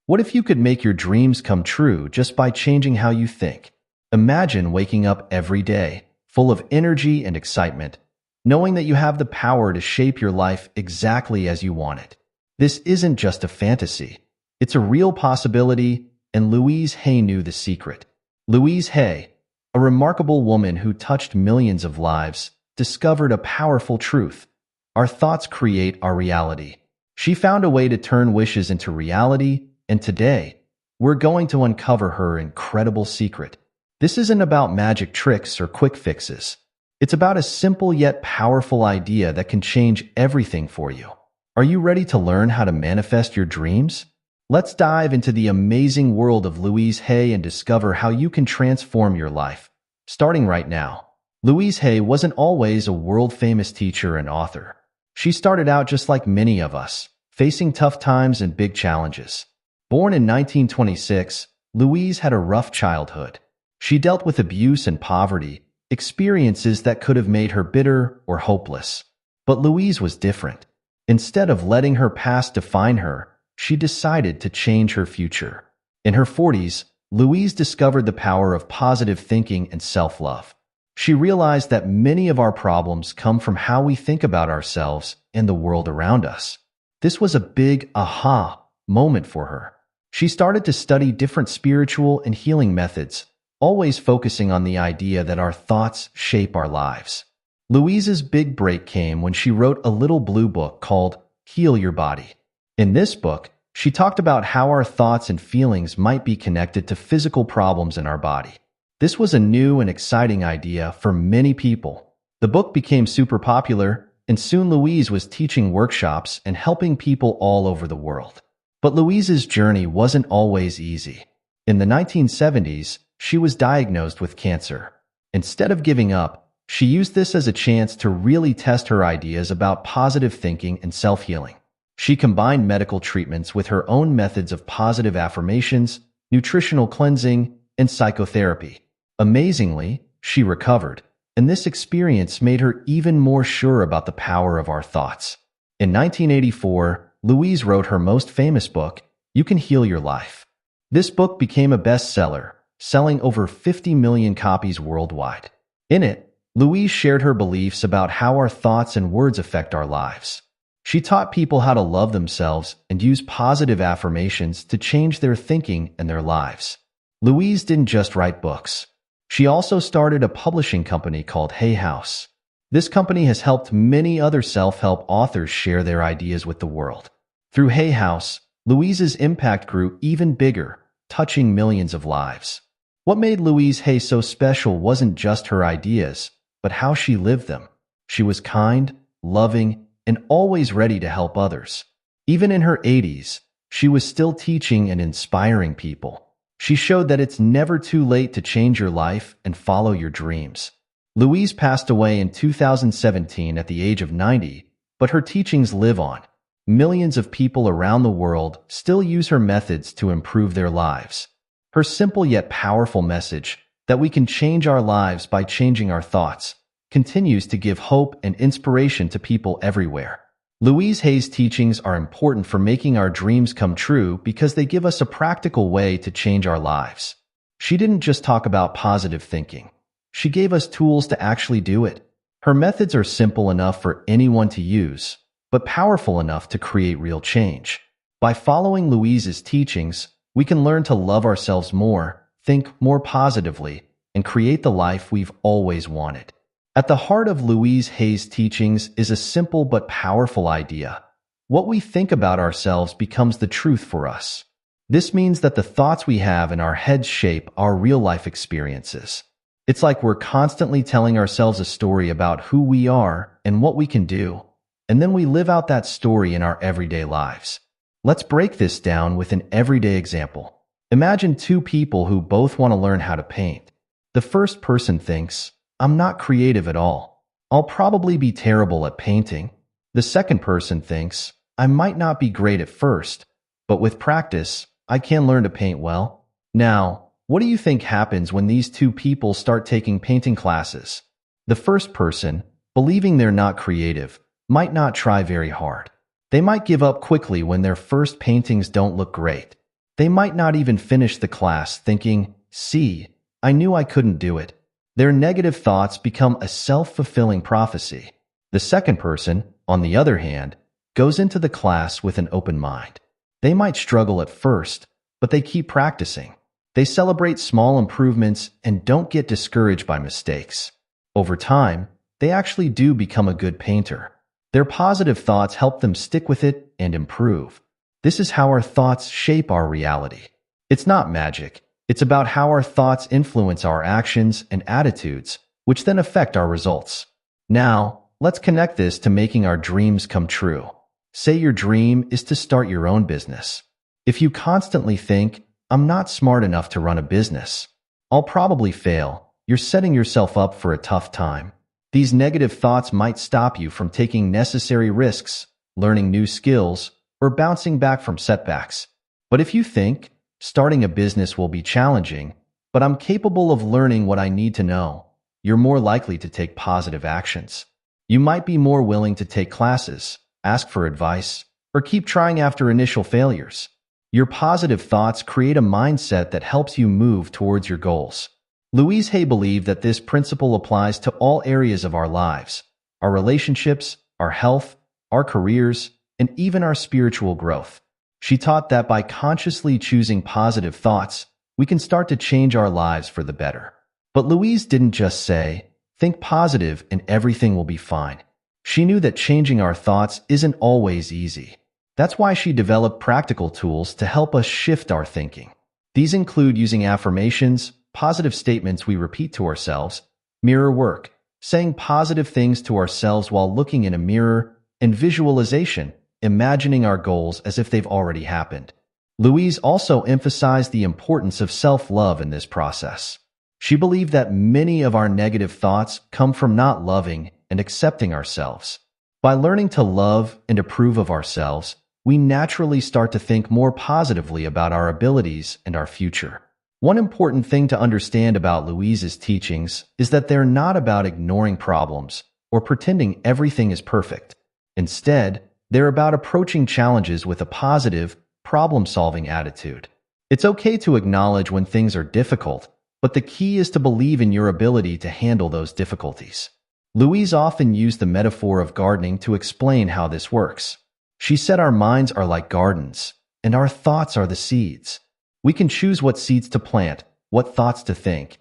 What if you could make your dreams come true just by changing how you think? Imagine waking up every day, full of energy and excitement, knowing that you have the power to shape your life exactly as you want it. This isn't just a fantasy. It's a real possibility, and Louise Hay knew the secret. Louise Hay, a remarkable woman who touched millions of lives, discovered a powerful truth. Our thoughts create our reality. She found a way to turn wishes into reality, and today, we're going to uncover her incredible secret. This isn't about magic tricks or quick fixes. It's about a simple yet powerful idea that can change everything for you. Are you ready to learn how to manifest your dreams? Let's dive into the amazing world of Louise Hay and discover how you can transform your life. Starting right now. Louise Hay wasn't always a world-famous teacher and author. She started out just like many of us, facing tough times and big challenges. Born in 1926, Louise had a rough childhood. She dealt with abuse and poverty, experiences that could have made her bitter or hopeless. But Louise was different. Instead of letting her past define her, she decided to change her future. In her 40s, Louise discovered the power of positive thinking and self-love. She realized that many of our problems come from how we think about ourselves and the world around us. This was a big aha moment for her. She started to study different spiritual and healing methods, always focusing on the idea that our thoughts shape our lives. Louise's big break came when she wrote a little blue book called Heal Your Body. In this book, she talked about how our thoughts and feelings might be connected to physical problems in our body. This was a new and exciting idea for many people. The book became super popular, and soon Louise was teaching workshops and helping people all over the world. But Louise's journey wasn't always easy. In the 1970s, she was diagnosed with cancer. Instead of giving up, she used this as a chance to really test her ideas about positive thinking and self-healing. She combined medical treatments with her own methods of positive affirmations, nutritional cleansing, and psychotherapy. Amazingly, she recovered, and this experience made her even more sure about the power of our thoughts. In 1984, Louise wrote her most famous book, You Can Heal Your Life. This book became a bestseller, selling over 50 million copies worldwide. In it, Louise shared her beliefs about how our thoughts and words affect our lives. She taught people how to love themselves and use positive affirmations to change their thinking and their lives. Louise didn't just write books. She also started a publishing company called Hay House. This company has helped many other self-help authors share their ideas with the world. Through Hay House, Louise's impact grew even bigger, touching millions of lives. What made Louise Hay so special wasn't just her ideas, but how she lived them. She was kind, loving, and always ready to help others. Even in her 80s, she was still teaching and inspiring people. She showed that it's never too late to change your life and follow your dreams. Louise passed away in 2017 at the age of 90, but her teachings live on. Millions of people around the world still use her methods to improve their lives. Her simple yet powerful message, that we can change our lives by changing our thoughts, continues to give hope and inspiration to people everywhere. Louise Hay's teachings are important for making our dreams come true because they give us a practical way to change our lives. She didn't just talk about positive thinking. She gave us tools to actually do it. Her methods are simple enough for anyone to use, but powerful enough to create real change. By following Louise's teachings, we can learn to love ourselves more, think more positively, and create the life we've always wanted. At the heart of Louise Hay's teachings is a simple but powerful idea. What we think about ourselves becomes the truth for us. This means that the thoughts we have in our heads shape our real-life experiences. It's like we're constantly telling ourselves a story about who we are and what we can do, and then we live out that story in our everyday lives. Let's break this down with an everyday example. Imagine two people who both want to learn how to paint. The first person thinks, I'm not creative at all. I'll probably be terrible at painting. The second person thinks, I might not be great at first, but with practice, I can learn to paint well. Now, what do you think happens when these two people start taking painting classes? The first person, believing they're not creative, might not try very hard. They might give up quickly when their first paintings don't look great. They might not even finish the class thinking, "See, I knew I couldn't do it." Their negative thoughts become a self-fulfilling prophecy. The second person, on the other hand, goes into the class with an open mind. They might struggle at first, but they keep practicing. They celebrate small improvements and don't get discouraged by mistakes. Over time, they actually do become a good painter. Their positive thoughts help them stick with it and improve. This is how our thoughts shape our reality. It's not magic. It's about how our thoughts influence our actions and attitudes, which then affect our results. Now, let's connect this to making our dreams come true. Say your dream is to start your own business. If you constantly think, "I'm not smart enough to run a business. I'll probably fail," you're setting yourself up for a tough time. These negative thoughts might stop you from taking necessary risks, learning new skills, or bouncing back from setbacks. But if you think, "Starting a business will be challenging, but I'm capable of learning what I need to know," you're more likely to take positive actions. You might be more willing to take classes, ask for advice, or keep trying after initial failures. Your positive thoughts create a mindset that helps you move towards your goals. Louise Hay believed that this principle applies to all areas of our lives: our relationships, our health, our careers, and even our spiritual growth. She taught that by consciously choosing positive thoughts, we can start to change our lives for the better. But Louise didn't just say, "Think positive and everything will be fine." She knew that changing our thoughts isn't always easy. That's why she developed practical tools to help us shift our thinking. These include using affirmations, positive statements we repeat to ourselves, mirror work, saying positive things to ourselves while looking in a mirror, and visualization, imagining our goals as if they've already happened. Louise also emphasized the importance of self-love in this process. She believed that many of our negative thoughts come from not loving and accepting ourselves. By learning to love and approve of ourselves, we naturally start to think more positively about our abilities and our future. One important thing to understand about Louise's teachings is that they're not about ignoring problems or pretending everything is perfect. Instead, they're about approaching challenges with a positive, problem-solving attitude. It's okay to acknowledge when things are difficult, but the key is to believe in your ability to handle those difficulties. Louise often used the metaphor of gardening to explain how this works. She said our minds are like gardens, and our thoughts are the seeds. We can choose what seeds to plant, what thoughts to think,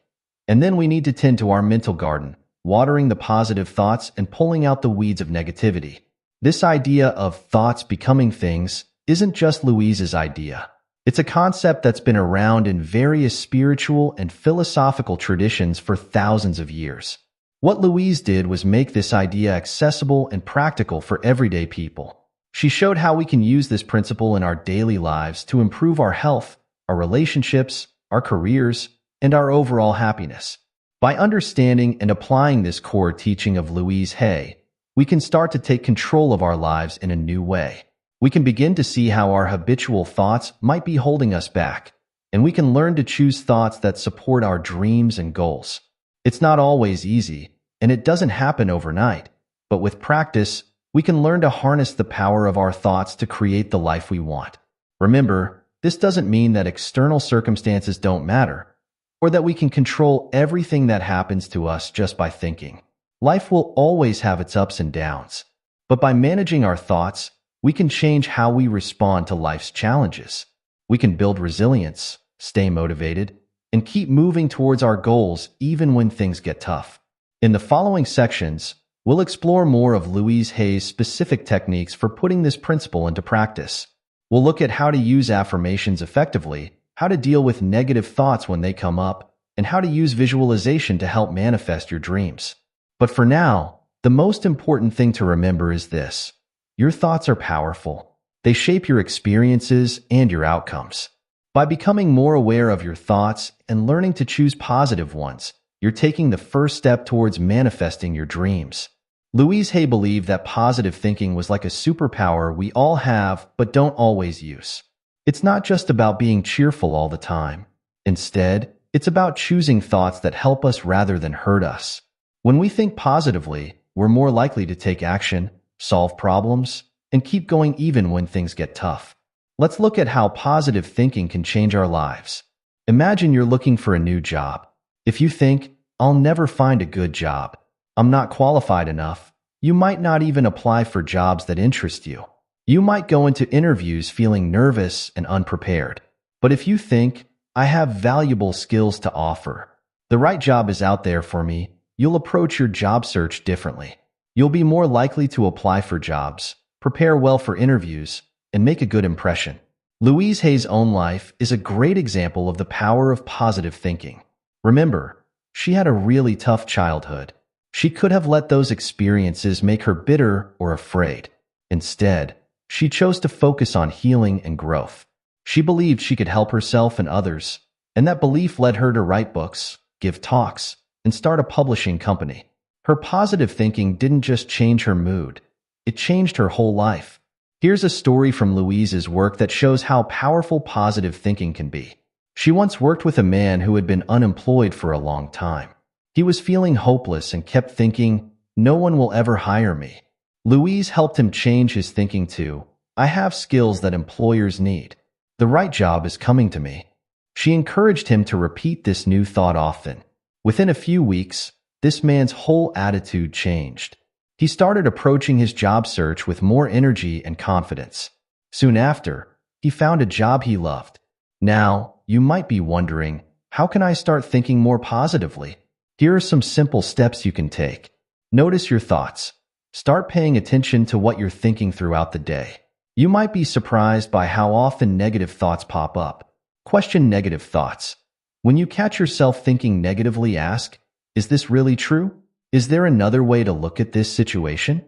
and then we need to tend to our mental garden, watering the positive thoughts and pulling out the weeds of negativity. This idea of thoughts becoming things isn't just Louise's idea. It's a concept that's been around in various spiritual and philosophical traditions for thousands of years. What Louise did was make this idea accessible and practical for everyday people. She showed how we can use this principle in our daily lives to improve our health, our relationships, our careers, and our overall happiness. By understanding and applying this core teaching of Louise Hay, we can start to take control of our lives in a new way. We can begin to see how our habitual thoughts might be holding us back, and we can learn to choose thoughts that support our dreams and goals. It's not always easy, and it doesn't happen overnight, but with practice, we can learn to harness the power of our thoughts to create the life we want. Remember, this doesn't mean that external circumstances don't matter, or that we can control everything that happens to us just by thinking. Life will always have its ups and downs, but by managing our thoughts, we can change how we respond to life's challenges. We can build resilience, stay motivated, and keep moving towards our goals even when things get tough. In the following sections, we'll explore more of Louise Hay's specific techniques for putting this principle into practice. We'll look at how to use affirmations effectively, how to deal with negative thoughts when they come up, and how to use visualization to help manifest your dreams. But for now, the most important thing to remember is this: your thoughts are powerful. They shape your experiences and your outcomes. By becoming more aware of your thoughts and learning to choose positive ones, you're taking the first step towards manifesting your dreams. Louise Hay believed that positive thinking was like a superpower we all have but don't always use. It's not just about being cheerful all the time. Instead, it's about choosing thoughts that help us rather than hurt us. When we think positively, we're more likely to take action, solve problems, and keep going even when things get tough. let's look at how positive thinking can change our lives. Imagine you're looking for a new job. If you think, I'll never find a good job, I'm not qualified enough, you might not even apply for jobs that interest you. You might go into interviews feeling nervous and unprepared. But if you think, I have valuable skills to offer, the right job is out there for me, you'll approach your job search differently. You'll be more likely to apply for jobs, prepare well for interviews, and make a good impression. Louise Hay's own life is a great example of the power of positive thinking. Remember, she had a really tough childhood. She could have let those experiences make her bitter or afraid. Instead, she chose to focus on healing and growth. She believed she could help herself and others, and that belief led her to write books, give talks, and start a publishing company. Her positive thinking didn't just change her mood, it changed her whole life. Here's a story from Louise's work that shows how powerful positive thinking can be. She once worked with a man who had been unemployed for a long time. He was feeling hopeless and kept thinking, no one will ever hire me. Louise helped him change his thinking to, I have skills that employers need. The right job is coming to me. She encouraged him to repeat this new thought often. Within a few weeks, this man's whole attitude changed. He started approaching his job search with more energy and confidence. Soon after, he found a job he loved. Now, you might be wondering, how can I start thinking more positively? Here are some simple steps you can take. Notice your thoughts. Start paying attention to what you're thinking throughout the day. You might be surprised by how often negative thoughts pop up. Question negative thoughts. When you catch yourself thinking negatively, ask, is this really true? Is there another way to look at this situation?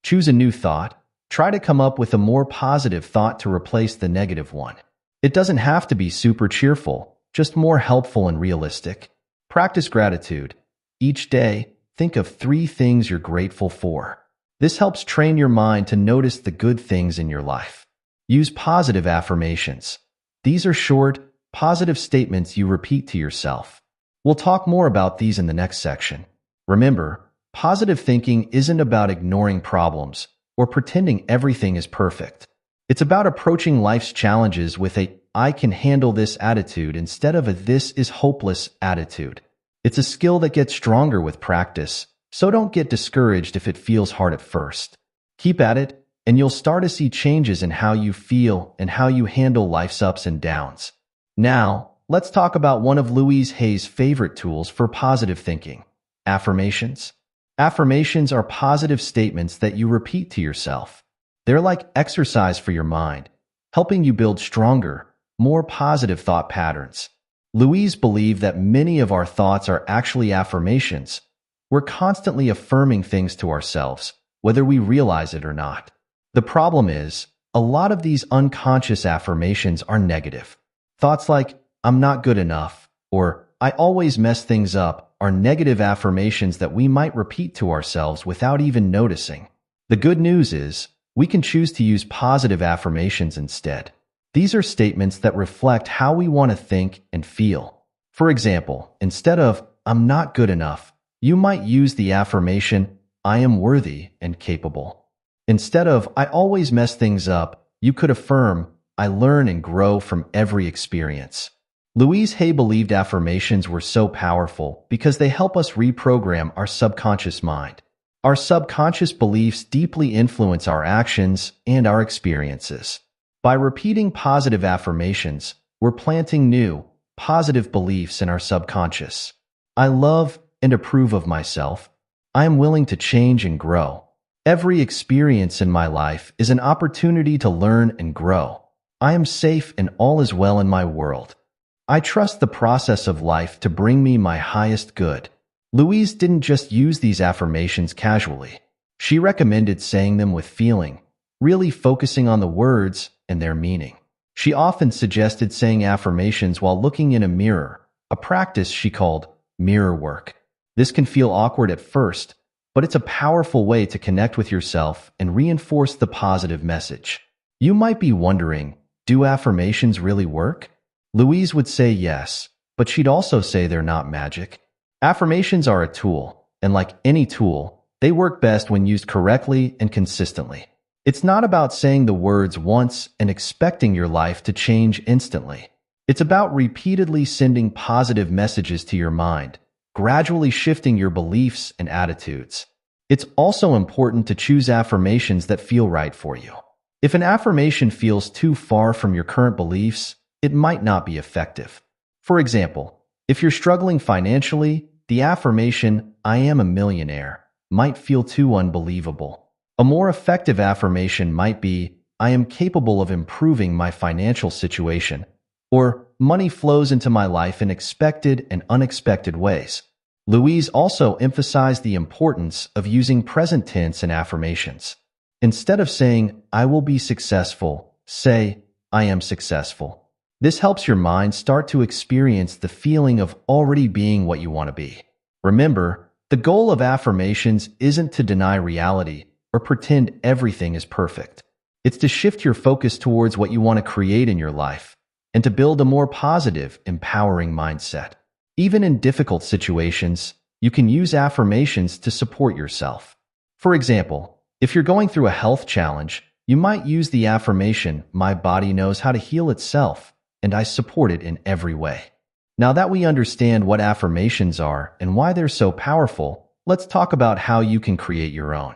Choose a new thought. Try to come up with a more positive thought to replace the negative one. It doesn't have to be super cheerful, just more helpful and realistic. Practice gratitude. Each day, think of 3 things you're grateful for. This helps train your mind to notice the good things in your life. Use positive affirmations. These are short, positive statements you repeat to yourself. We'll talk more about these in the next section. Remember, positive thinking isn't about ignoring problems or pretending everything is perfect. It's about approaching life's challenges with a I can handle this attitude instead of a this is hopeless attitude. It's a skill that gets stronger with practice, so don't get discouraged if it feels hard at first. Keep at it, and you'll start to see changes in how you feel and how you handle life's ups and downs. Now, let's talk about one of Louise Hay's favorite tools for positive thinking. Affirmations. Affirmations are positive statements that you repeat to yourself. They're like exercise for your mind, helping you build stronger, more positive thought patterns. Louise believed that many of our thoughts are actually affirmations. We're constantly affirming things to ourselves, whether we realize it or not. The problem is, a lot of these unconscious affirmations are negative. Thoughts like, I'm not good enough, or I always mess things up, are negative affirmations that we might repeat to ourselves without even noticing. The good news is, we can choose to use positive affirmations instead. These are statements that reflect how we want to think and feel. For example, instead of, I'm not good enough, you might use the affirmation, I am worthy and capable. Instead of, I always mess things up, you could affirm, I learn and grow from every experience. Louise Hay believed affirmations were so powerful because they help us reprogram our subconscious mind. Our subconscious beliefs deeply influence our actions and our experiences. By repeating positive affirmations, we're planting new, positive beliefs in our subconscious. I love and approve of myself. I am willing to change and grow. Every experience in my life is an opportunity to learn and grow. I am safe and all is well in my world. I trust the process of life to bring me my highest good. Louise didn't just use these affirmations casually. She recommended saying them with feeling, really focusing on the words and their meaning. She often suggested saying affirmations while looking in a mirror, a practice she called mirror work. This can feel awkward at first, but it's a powerful way to connect with yourself and reinforce the positive message. You might be wondering, do affirmations really work? Louise would say yes, but she'd also say they're not magic. Affirmations are a tool, and like any tool, they work best when used correctly and consistently. It's not about saying the words once and expecting your life to change instantly. It's about repeatedly sending positive messages to your mind, gradually shifting your beliefs and attitudes. It's also important to choose affirmations that feel right for you. If an affirmation feels too far from your current beliefs, it might not be effective. For example, if you're struggling financially, the affirmation, "I am a millionaire," might feel too unbelievable. A more effective affirmation might be, "I am capable of improving my financial situation," or "Money flows into my life in expected and unexpected ways." Louise also emphasized the importance of using present tense in affirmations. Instead of saying, "I will be successful," say, "I am successful." This helps your mind start to experience the feeling of already being what you want to be. Remember, the goal of affirmations isn't to deny reality or pretend everything is perfect. It's to shift your focus towards what you want to create in your life and to build a more positive, empowering mindset. Even in difficult situations, you can use affirmations to support yourself. For example, if you're going through a health challenge, you might use the affirmation, "My body knows how to heal itself, and I support it in every way." Now that we understand what affirmations are and why they're so powerful, let's talk about how you can create your own.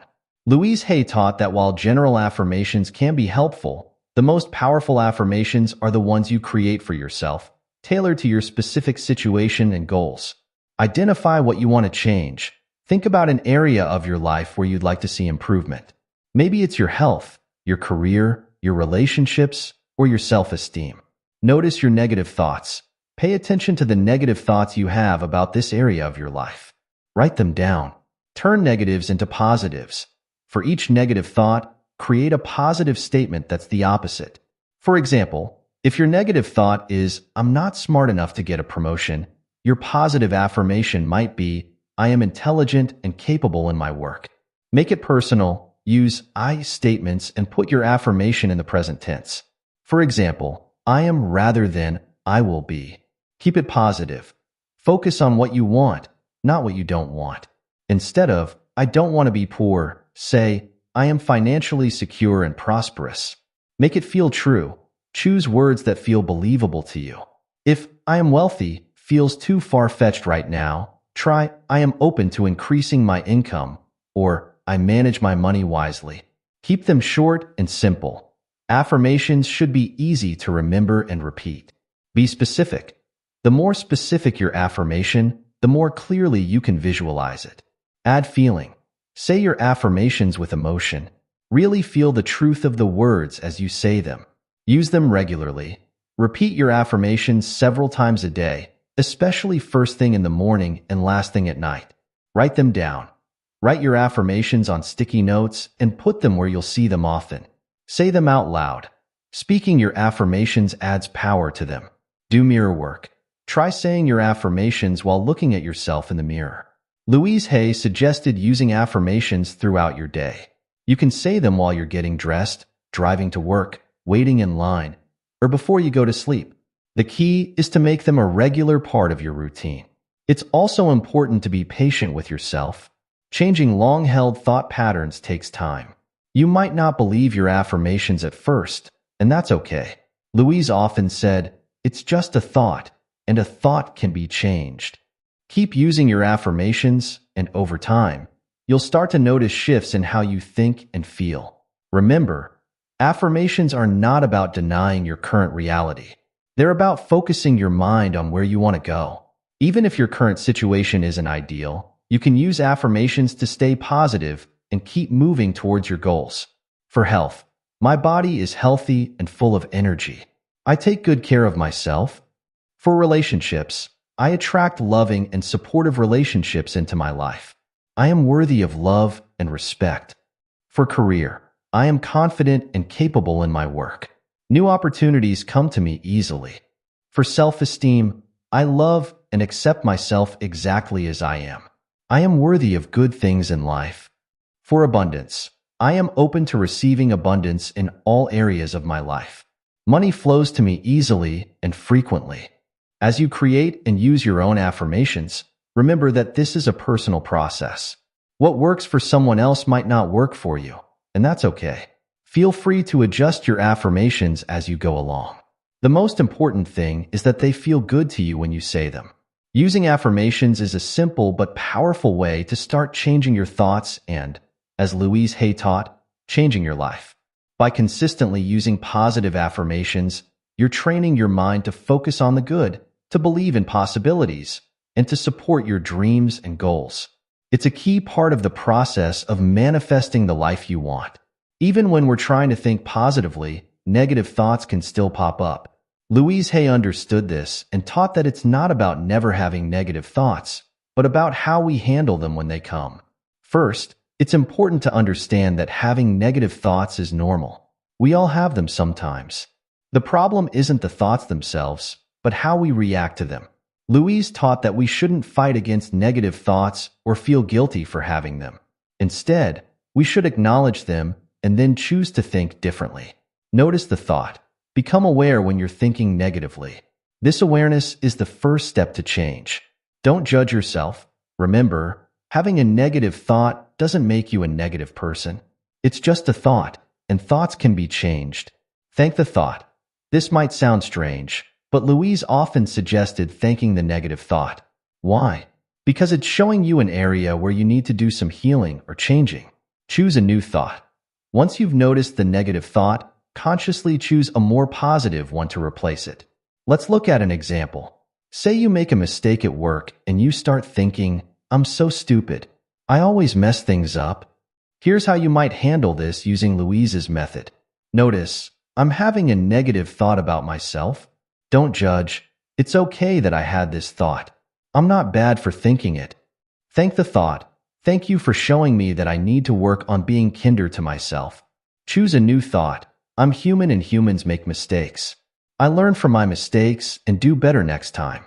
Louise Hay taught that while general affirmations can be helpful, the most powerful affirmations are the ones you create for yourself, tailored to your specific situation and goals. Identify what you want to change. Think about an area of your life where you'd like to see improvement. Maybe it's your health, your career, your relationships, or your self-esteem. Notice your negative thoughts. Pay attention to the negative thoughts you have about this area of your life. Write them down. Turn negatives into positives. For each negative thought, create a positive statement that's the opposite. For example, if your negative thought is, "I'm not smart enough to get a promotion," your positive affirmation might be, "I am intelligent and capable in my work." Make it personal. Use "I" statements and put your affirmation in the present tense. For example, "I am" rather than "I will be." Keep it positive. Focus on what you want, not what you don't want. Instead of, "I don't want to be poor," say, "I am financially secure and prosperous." Make it feel true. Choose words that feel believable to you. If "I am wealthy" feels too far-fetched right now, try "I am open to increasing my income," or "I manage my money wisely." Keep them short and simple. Affirmations should be easy to remember and repeat. Be specific. The more specific your affirmation, the more clearly you can visualize it. Add feeling. Say your affirmations with emotion. Really feel the truth of the words as you say them. Use them regularly. Repeat your affirmations several times a day, especially first thing in the morning and last thing at night. Write them down. Write your affirmations on sticky notes and put them where you'll see them often. Say them out loud. Speaking your affirmations adds power to them. Do mirror work. Try saying your affirmations while looking at yourself in the mirror. Louise Hay suggested using affirmations throughout your day. You can say them while you're getting dressed, driving to work, waiting in line, or before you go to sleep. The key is to make them a regular part of your routine. It's also important to be patient with yourself. Changing long-held thought patterns takes time. You might not believe your affirmations at first, and that's okay. Louise often said, "It's just a thought, and a thought can be changed." Keep using your affirmations, and over time, you'll start to notice shifts in how you think and feel. Remember, affirmations are not about denying your current reality. They're about focusing your mind on where you want to go. Even if your current situation isn't ideal, you can use affirmations to stay positive and keep moving towards your goals. For health, my body is healthy and full of energy. I take good care of myself. For relationships, I attract loving and supportive relationships into my life. I am worthy of love and respect. For career, I am confident and capable in my work. New opportunities come to me easily. For self-esteem, I love and accept myself exactly as I am. I am worthy of good things in life. For abundance, I am open to receiving abundance in all areas of my life. Money flows to me easily and frequently. As you create and use your own affirmations, remember that this is a personal process. What works for someone else might not work for you, and that's okay. Feel free to adjust your affirmations as you go along. The most important thing is that they feel good to you when you say them. Using affirmations is a simple but powerful way to start changing your thoughts and, as Louise Hay taught, changing your life. By consistently using positive affirmations, you're training your mind to focus on the good, to believe in possibilities, and to support your dreams and goals. It's a key part of the process of manifesting the life you want. Even when we're trying to think positively, negative thoughts can still pop up. Louise Hay understood this and taught that it's not about never having negative thoughts, but about how we handle them when they come. First, it's important to understand that having negative thoughts is normal. We all have them sometimes. The problem isn't the thoughts themselves, but how we react to them. Louise taught that we shouldn't fight against negative thoughts or feel guilty for having them. Instead, we should acknowledge them and then choose to think differently. Notice the thought. Become aware when you're thinking negatively. This awareness is the first step to change. Don't judge yourself. Remember, having a negative thought doesn't make you a negative person. It's just a thought, and thoughts can be changed. Thank the thought. This might sound strange, but Louise often suggested thanking the negative thought. Why? Because it's showing you an area where you need to do some healing or changing. Choose a new thought. Once you've noticed the negative thought, consciously choose a more positive one to replace it. Let's look at an example. Say you make a mistake at work and you start thinking, "I'm so stupid. I always mess things up." Here's how you might handle this using Louise's method. Notice, I'm having a negative thought about myself. Don't judge. It's okay that I had this thought. I'm not bad for thinking it. Thank the thought. Thank you for showing me that I need to work on being kinder to myself. Choose a new thought. I'm human and humans make mistakes. I learn from my mistakes and do better next time.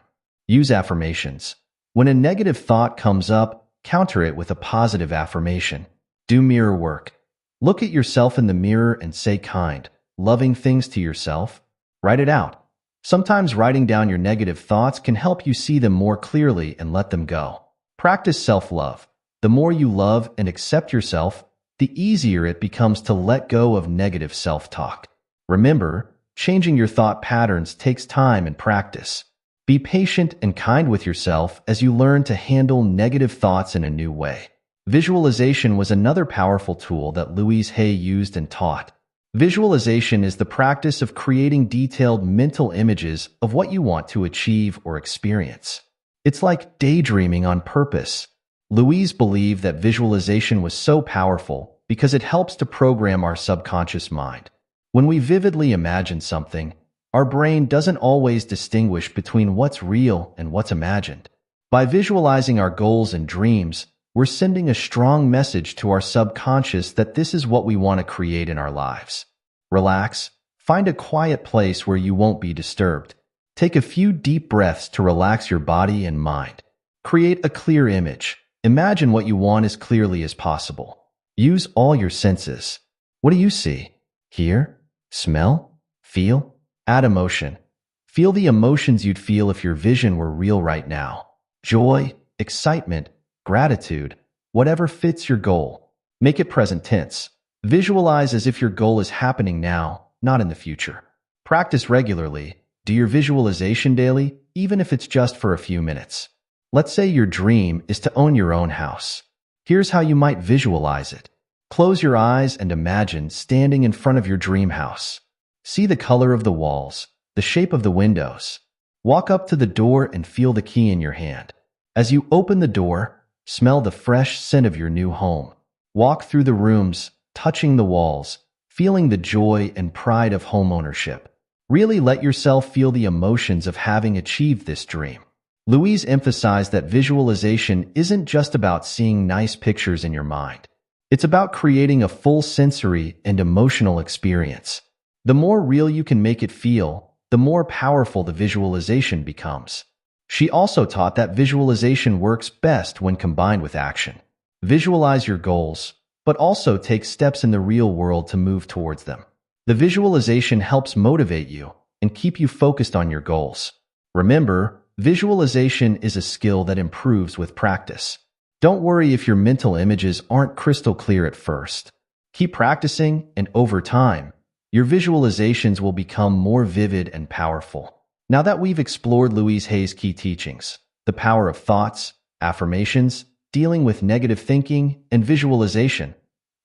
Use affirmations. When a negative thought comes up, counter it with a positive affirmation. Do mirror work. Look at yourself in the mirror and say kind, loving things to yourself. Write it out. Sometimes writing down your negative thoughts can help you see them more clearly and let them go. Practice self-love. The more you love and accept yourself, the easier it becomes to let go of negative self-talk. Remember, changing your thought patterns takes time and practice. Be patient and kind with yourself as you learn to handle negative thoughts in a new way. Visualization was another powerful tool that Louise Hay used and taught. Visualization is the practice of creating detailed mental images of what you want to achieve or experience. It's like daydreaming on purpose. Louise believed that visualization was so powerful because it helps to program our subconscious mind. When we vividly imagine something, our brain doesn't always distinguish between what's real and what's imagined. By visualizing our goals and dreams, we're sending a strong message to our subconscious that this is what we want to create in our lives. Relax. Find a quiet place where you won't be disturbed. Take a few deep breaths to relax your body and mind. Create a clear image. Imagine what you want as clearly as possible. Use all your senses. What do you see? Hear? Smell? Feel? Add emotion. Feel the emotions you'd feel if your vision were real right now. Joy, excitement, gratitude, whatever fits your goal. Make it present tense. Visualize as if your goal is happening now, not in the future. Practice regularly. Do your visualization daily, even if it's just for a few minutes. Let's say your dream is to own your own house. Here's how you might visualize it. Close your eyes and imagine standing in front of your dream house. See the color of the walls, the shape of the windows. Walk up to the door and feel the key in your hand. As you open the door, smell the fresh scent of your new home. Walk through the rooms, touching the walls, feeling the joy and pride of homeownership. Really let yourself feel the emotions of having achieved this dream. Louise emphasized that visualization isn't just about seeing nice pictures in your mind. It's about creating a full sensory and emotional experience. The more real you can make it feel, the more powerful the visualization becomes. She also taught that visualization works best when combined with action. Visualize your goals, but also take steps in the real world to move towards them. The visualization helps motivate you and keep you focused on your goals. Remember, visualization is a skill that improves with practice. Don't worry if your mental images aren't crystal clear at first. Keep practicing, and over time, your visualizations will become more vivid and powerful. Now that we've explored Louise Hay's key teachings, the power of thoughts, affirmations, dealing with negative thinking, and visualization,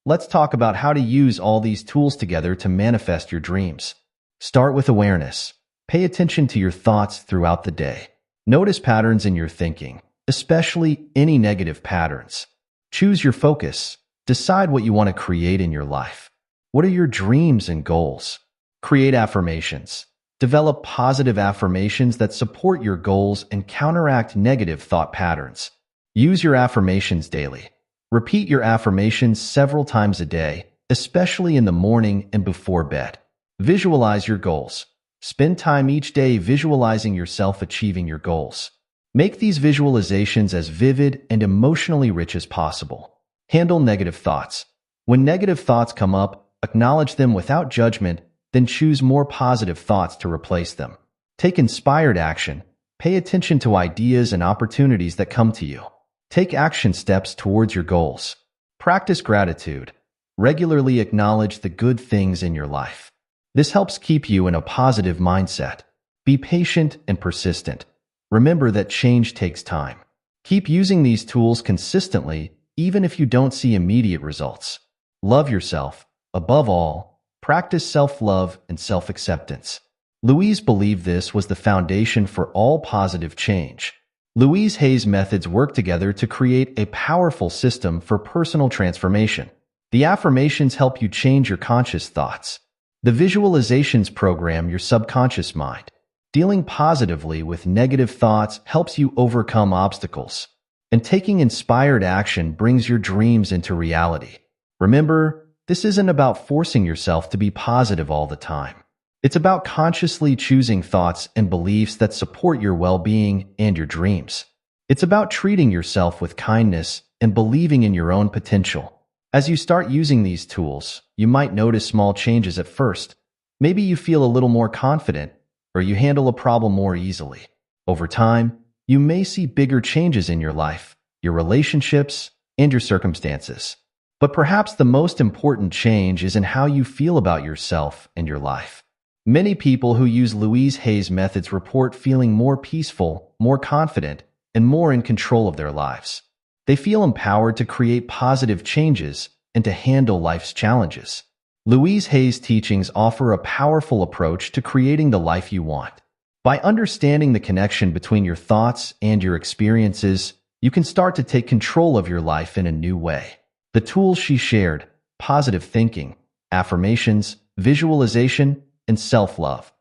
let's talk about how to use all these tools together to manifest your dreams. Start with awareness. Pay attention to your thoughts throughout the day. Notice patterns in your thinking, especially any negative patterns. Choose your focus. Decide what you want to create in your life. What are your dreams and goals? Create affirmations. Develop positive affirmations that support your goals and counteract negative thought patterns. Use your affirmations daily. Repeat your affirmations several times a day, especially in the morning and before bed. Visualize your goals. Spend time each day visualizing yourself achieving your goals. Make these visualizations as vivid and emotionally rich as possible. Handle negative thoughts. When negative thoughts come up, acknowledge them without judgment, then choose more positive thoughts to replace them. Take inspired action. Pay attention to ideas and opportunities that come to you. Take action steps towards your goals. Practice gratitude. Regularly acknowledge the good things in your life. This helps keep you in a positive mindset. Be patient and persistent. Remember that change takes time. Keep using these tools consistently, even if you don't see immediate results. Love yourself. Above all, practice self-love and self-acceptance. Louise believed this was the foundation for all positive change. Louise Hay's methods work together to create a powerful system for personal transformation. The affirmations help you change your conscious thoughts. The visualizations program your subconscious mind. Dealing positively with negative thoughts helps you overcome obstacles. And taking inspired action brings your dreams into reality. Remember, this isn't about forcing yourself to be positive all the time. It's about consciously choosing thoughts and beliefs that support your well-being and your dreams. It's about treating yourself with kindness and believing in your own potential. As you start using these tools, you might notice small changes at first. Maybe you feel a little more confident, or you handle a problem more easily. Over time, you may see bigger changes in your life, your relationships, and your circumstances. But perhaps the most important change is in how you feel about yourself and your life. Many people who use Louise Hay's methods report feeling more peaceful, more confident, and more in control of their lives. They feel empowered to create positive changes and to handle life's challenges. Louise Hay's teachings offer a powerful approach to creating the life you want. By understanding the connection between your thoughts and your experiences, you can start to take control of your life in a new way. The tools she shared, positive thinking, affirmations, visualization, and self-love,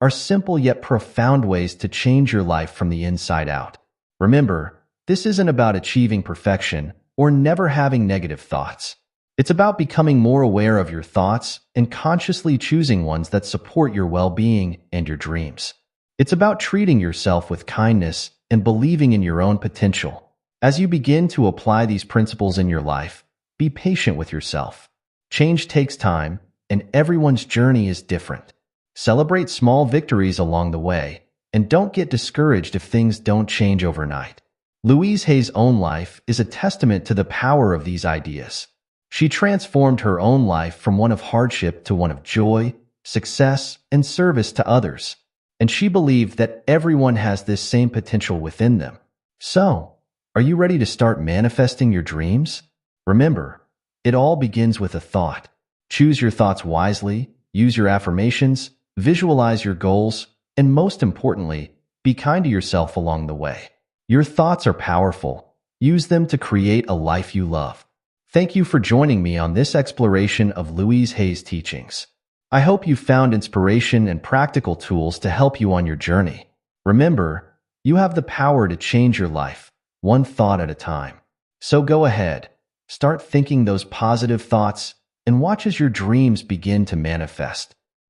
are simple yet profound ways to change your life from the inside out. Remember, this isn't about achieving perfection or never having negative thoughts. It's about becoming more aware of your thoughts and consciously choosing ones that support your well-being and your dreams. It's about treating yourself with kindness and believing in your own potential. As you begin to apply these principles in your life, be patient with yourself. Change takes time, and everyone's journey is different. Celebrate small victories along the way, and don't get discouraged if things don't change overnight. Louise Hay's own life is a testament to the power of these ideas. She transformed her own life from one of hardship to one of joy, success, and service to others. And she believed that everyone has this same potential within them. So, are you ready to start manifesting your dreams? Remember, it all begins with a thought. Choose your thoughts wisely, use your affirmations, visualize your goals, and most importantly, be kind to yourself along the way. Your thoughts are powerful. Use them to create a life you love. Thank you for joining me on this exploration of Louise Hay's teachings. I hope you found inspiration and practical tools to help you on your journey. Remember, you have the power to change your life, one thought at a time. So go ahead, start thinking those positive thoughts, and watch as your dreams begin to manifest.